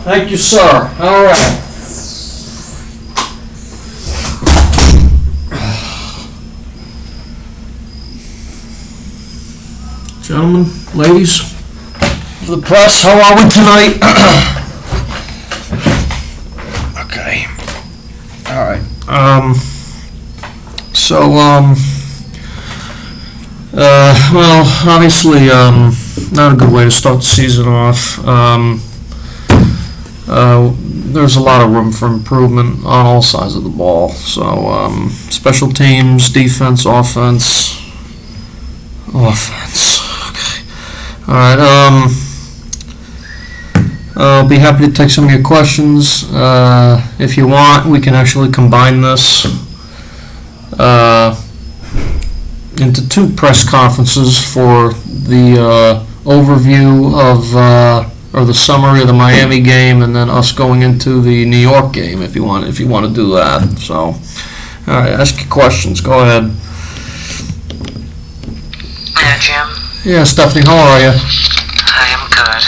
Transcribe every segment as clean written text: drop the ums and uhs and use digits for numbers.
Thank you, sir. All right. Gentlemen, ladies, the press, how are we tonight? Okay. All right. Well, obviously, not a good way to start the season off. There's a lot of room for improvement on all sides of the ball. So, special teams, defense, offense. Okay. All right. I'll be happy to take some of your questions. If you want, we can actually combine this into two press conferences for the overview of or the summary of the Miami game, and then us going into the New York game if you want to do that. So, all right, ask your questions. Go ahead. Yeah, Jim. Yeah, Stephanie, how are you? I am good.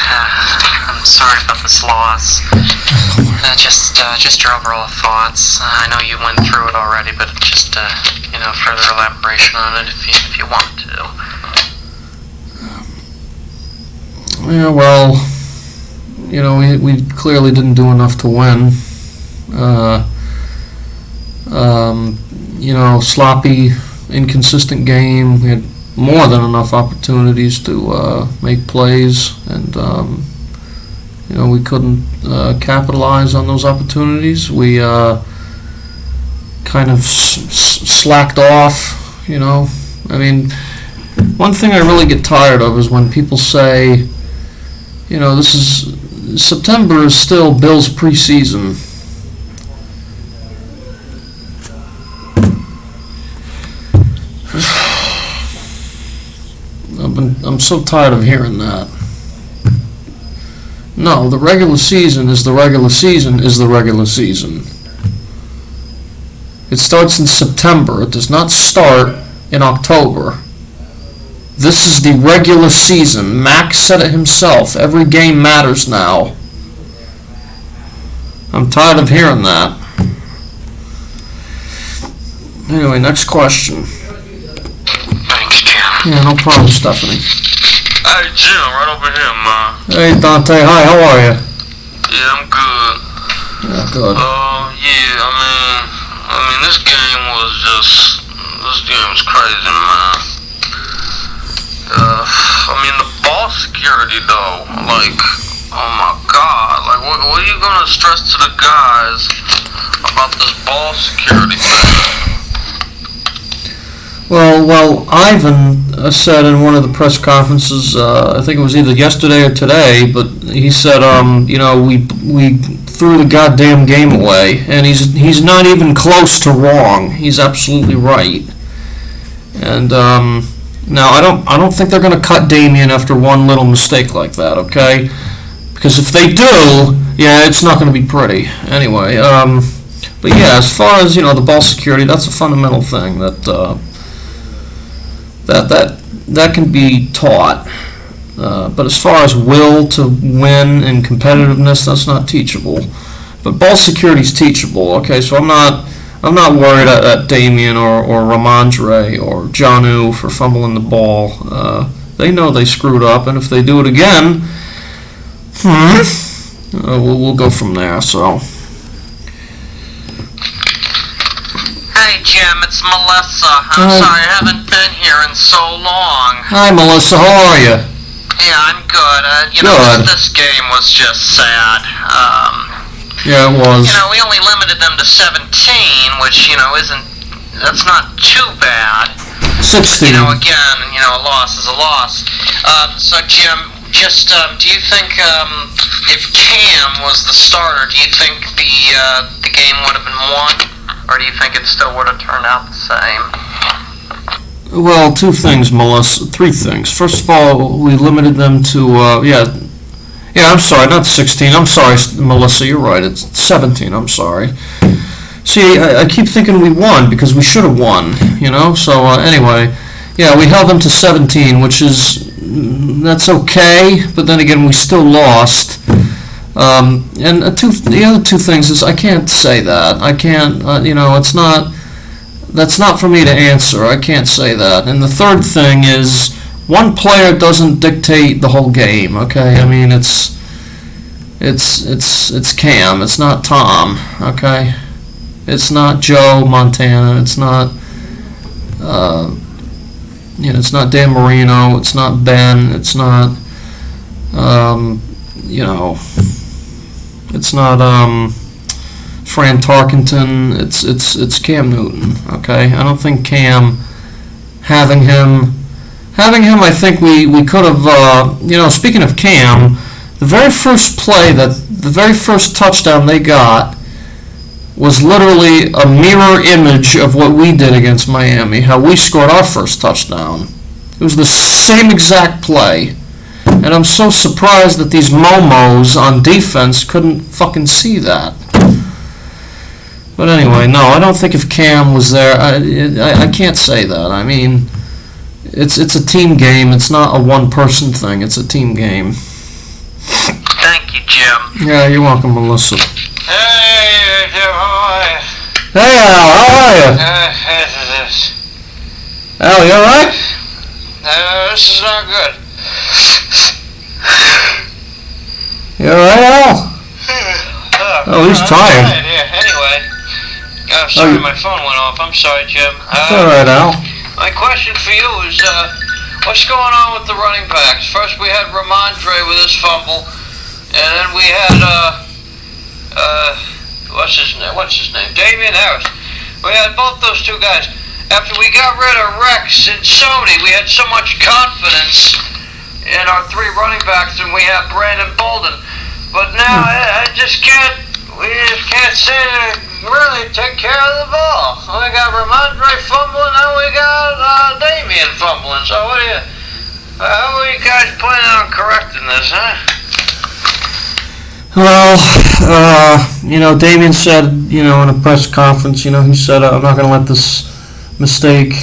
I'm sorry about this loss. Just your overall thoughts. I know you went through it already, but just further elaboration on it if you want to. Yeah, well, we clearly didn't do enough to win. Sloppy, inconsistent game. We had more than enough opportunities to make plays, and we couldn't capitalize on those opportunities. We kind of slacked off. I mean, one thing I really get tired of is when people say, September is still Bills preseason. I'm so tired of hearing that. No, the regular season is the regular season is the regular season. It starts in September. It does not start in October. This is the regular season. Max said it himself. Every game matters now. I'm tired of hearing that. Anyway, next question. Thanks, Jim. Yeah, no problem, Stephanie. Hey, Jim, right over here, man. Hey, Dante. Hi, how are you? Yeah, I'm good. Yeah, good. I mean, this game was crazy, man. The ball security, though, oh my God, what are you gonna stress to the guys about this ball security thing? Well, Ivan said in one of the press conferences, I think it was either yesterday or today, but he said, we threw the goddamn game away, and he's not even close to wrong. He's absolutely right. And now I don't think they're going to cut Damian after one little mistake like that, okay? Because if they do, yeah, it's not going to be pretty. Anyway, but yeah, as far as the ball security, that's a fundamental thing that can be taught. But as far as will to win and competitiveness, that's not teachable. But ball security is teachable. Okay, so I'm not worried at Damian or Ramondre or Jonnu for fumbling the ball. They know they screwed up, and if they do it again, we'll go from there. So. Hey, Jim, it's Melissa. I'm sorry I haven't been here in so long. Hi, Melissa. How are you? Yeah, I'm good. Good. This game was just sad. Yeah, it was. We only limited them to 17, which, that's not too bad. 16. Again, a loss is a loss. So, Jim, do you think, if Cam was the starter, do you think the game would have been won? Or do you think it still would have turned out the same? Well, two things, Melissa. Three things. First of all, we limited them to, I'm sorry, not 16. I'm sorry, Melissa, you're right. It's 17. I'm sorry. See, I keep thinking we won because we should have won, So, anyway, yeah, we held them to 17, that's okay. But then again, we still lost. And the other two things is I can't say that. I can't, it's not. That's not for me to answer. I can't say that. And the third thing is one player doesn't dictate the whole game. Okay, I mean it's Cam. It's not Tom. Okay, it's not Joe Montana. It's not it's not Dan Marino. It's not Ben. It's not it's not Fran Tarkenton. It's Cam Newton. Okay, I don't think Cam having him. I think we could have. Speaking of Cam, the very first touchdown they got was literally a mirror image of what we did against Miami. How we scored our first touchdown. It was the same exact play. And I'm so surprised that these momos on defense couldn't fucking see that. But anyway, no, I don't think if Cam was there, I can't say that. I mean, it's a team game. It's not a one-person thing. It's a team game. Thank you, Jim. Yeah, you're welcome, Melissa. Hey, Jim, how are you? Hey, Al, how are you? Al, you alright? This is not good. You alright, Al? Oh, he's tired. Yeah, anyway. Sorry, my phone went off. I'm sorry, Jim. It's alright, Al. My question for you is, what's going on with the running backs? First we had Ramondre with his fumble, and then we had, what's his name? Damian Harris. We had both those two guys. After we got rid of Rex and Sony, we had so much confidence in our three running backs, and we had Brandon Bolden. But now we just can't seem to really take care of the ball. We got Ramondre fumbling, now we got Damian fumbling. So how are you guys planning on correcting this, huh? Well, Damian said, in a press conference, he said, I'm not going to let this mistake,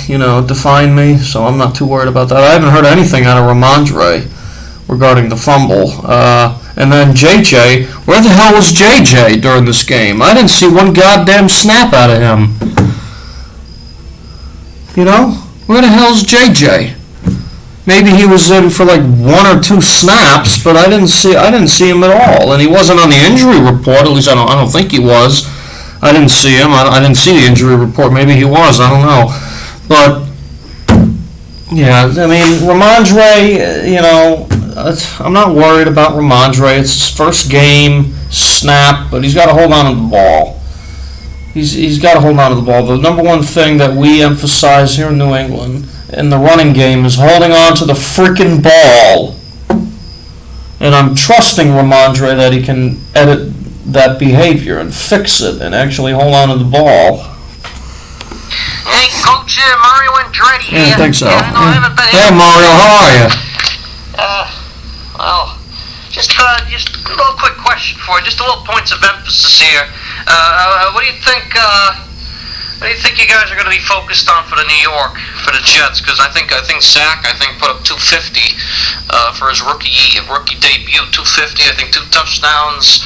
define me, so I'm not too worried about that. I haven't heard anything out of Ramondre regarding the fumble. And then JJ, where the hell was JJ during this game? I didn't see one goddamn snap out of him. Where the hell's JJ? Maybe he was in for like one or two snaps, but I didn't see him at all. And he wasn't on the injury report. At least I don't think he was. I didn't see him. I didn't see the injury report. Maybe he was. I don't know. But yeah, I mean, Ramondre, I'm not worried about Ramondre. It's his first game, snap, but he's got to hold on to the ball. He's got to hold on to the ball. The number one thing that we emphasize here in New England in the running game is holding on to the freaking ball. And I'm trusting Ramondre that he can edit that behavior and fix it and actually hold on to the ball. Hey, Coach Mario Andretti here. Yeah, I think so. Yeah, I haven't been Hey, Mario, how are you? Well, just a little quick question for you. Just a little points of emphasis here. What do you think? What do you think you guys are going to be focused on for the New York, for the Jets? Because I think Zach put up 250 for his rookie debut. 250. I think 2 touchdowns.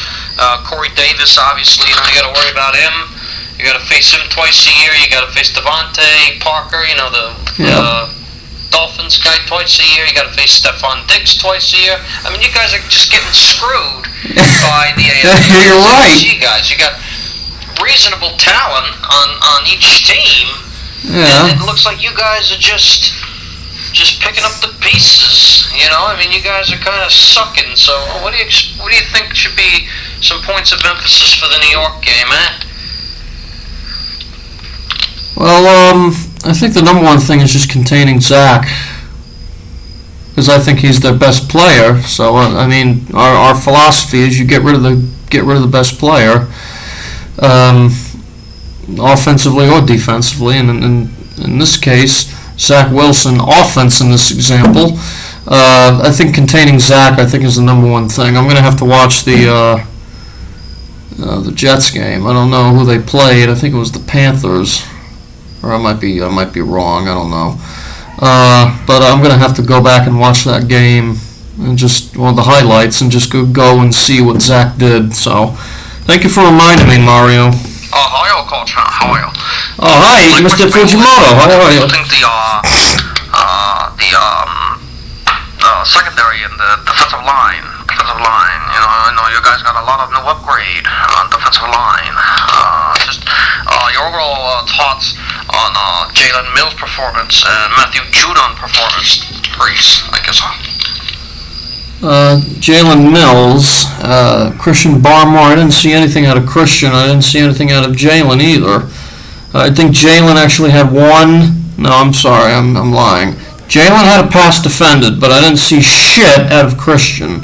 Corey Davis, obviously, you got to worry about him. You got to face him twice a year. You got to face Devontae Parker, the Dolphins guy twice a year. You got to face Stephon Diggs twice a year. I mean, you guys are just getting screwed by the AFC. You're right. Guys, you got reasonable talent on each team. Yeah. And it looks like you guys are just picking up the pieces. I mean, you guys are kind of sucking. So, what do you think should be some points of emphasis for the New York game, eh? Well, I think the number one thing is just containing Zach, because I think he's their best player. So I mean, our philosophy is you get rid of the best player, offensively or defensively. And in this case, Zach Wilson, offense in this example. I think containing Zach, I think, is the number one thing. I'm going to have to watch the Jets game. I don't know who they played. I think it was the Panthers. Or I might be wrong. I don't know. But I'm going to have to go back and watch that game and just the highlights, and just go and see what Zach did. So, thank you for reminding me, Mario. How are you, Coach? How are you? Oh, hi, Mr. Fujimoto. How are you? I think the secondary and the defensive line. I know you guys got a lot of new upgrade on defensive line. Just your overall thoughts on Jalen Mills' performance and Matthew Judon performance, please. Thank you, sir. Jalen Mills, Christian Barmore. I didn't see anything out of Christian. I didn't see anything out of Jalen either. I think Jalen actually had one. No, I'm sorry. I'm lying. Jalen had a pass defended, but I didn't see shit out of Christian.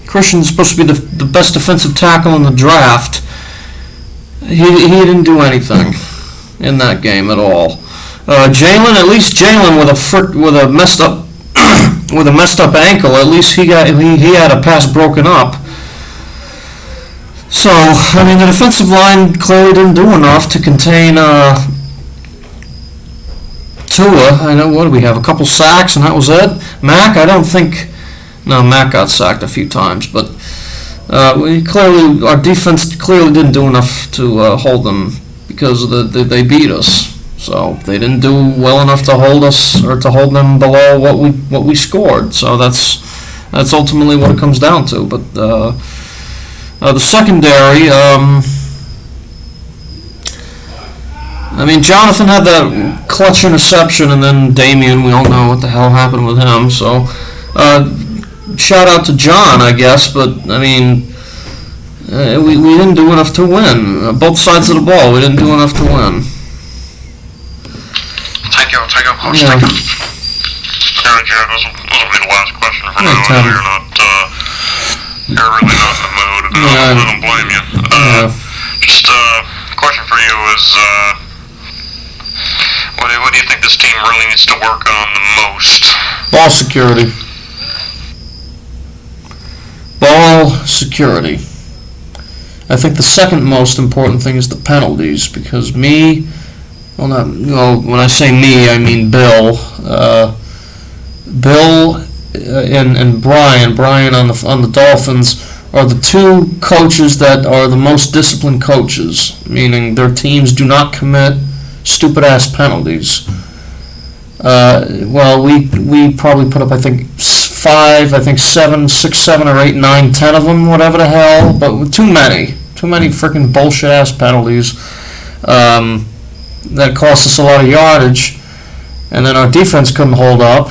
Christian's supposed to be the best defensive tackle in the draft. He didn't do anything in that game at all. Jalen, at least Jalen with a messed up with a messed up ankle, at least he had a pass broken up. So, I mean, the defensive line clearly didn't do enough to contain Tua. I know, what do we have, a couple sacks and that was it? Mac, Mac got sacked a few times, but our defense clearly didn't do enough to hold them because they beat us. So they didn't do well enough to hold us or to hold them below what we scored. So that's ultimately what it comes down to. But the secondary, I mean, Jonathan had that clutch interception, and then Damian, we all know what the hell happened with him. So shout out to John, I guess. But I mean, we didn't do enough to win. Both sides of the ball, we didn't do enough to win. Thank you, Coach. Yeah. Thank you. Jared, this will be the last question for now. I know you're really not in the mood, and I don't blame you. Just a question for you is, what do you think this team really needs to work on the most? Ball security. Ball security. I think the second most important thing is the penalties, because when I say me, I mean Bill. Bill and Brian on the Dolphins are the two coaches that are the most disciplined coaches, meaning their teams do not commit stupid-ass penalties. We probably put up, I think, 6, 7, or 8, 9, 10 of them, whatever the hell, but too many freaking bullshit-ass penalties. That cost us a lot of yardage, and then our defense couldn't hold up.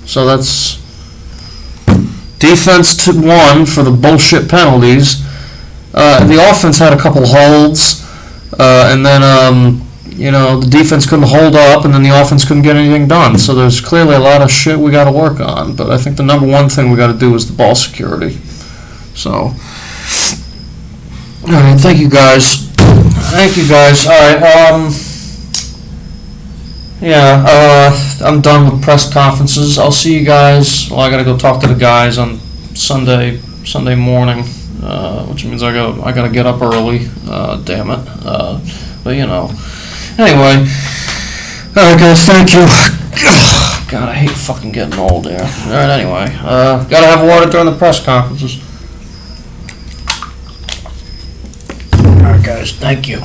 So that's defense to 1 for the bullshit penalties. The offense had a couple holds, and then the defense couldn't hold up, and then the offense couldn't get anything done. So there's clearly a lot of shit we got to work on. But I think the number one thing we got to do is the ball security. So, all right, thank you guys. All right. I'm done with press conferences. I'll see you guys. Well, I gotta go talk to the guys on Sunday morning, which means I gotta get up early. Damn it. But anyway. All right, guys. Thank you. God, I hate fucking getting old there. All right. Anyway, gotta have water during the press conferences. All right, guys. Thank you.